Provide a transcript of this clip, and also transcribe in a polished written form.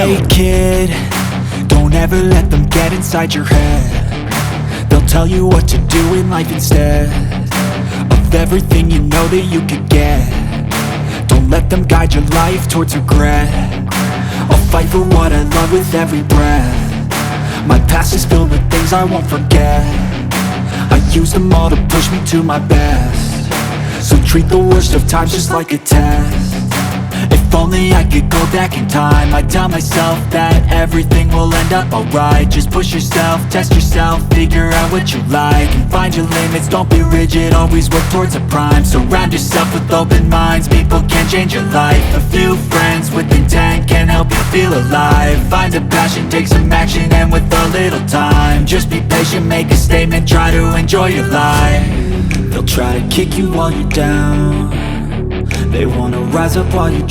Hey kid, don't ever let them get inside your head. They'll tell you what to do in life instead of everything you know that you could get. Don't let them guide your life towards regret. I'll fight for what I love with every breath. My past is filled with things I won't forget. I use them all to push me to my best. So treat the worst of times just like a test. If only I could go back in time, I'd tell myself that everything will end up alright. Just push yourself, test yourself, figure out what you like, and find your limits, don't be rigid, always work towards a prime. Surround yourself with open minds, people can change your life. A few friends with intent can help you feel alive. Find a passion, take some action, and with a little time, just be patient, make a statement, try to enjoy your life. They'll try to kick you while you're down. They wanna rise up while you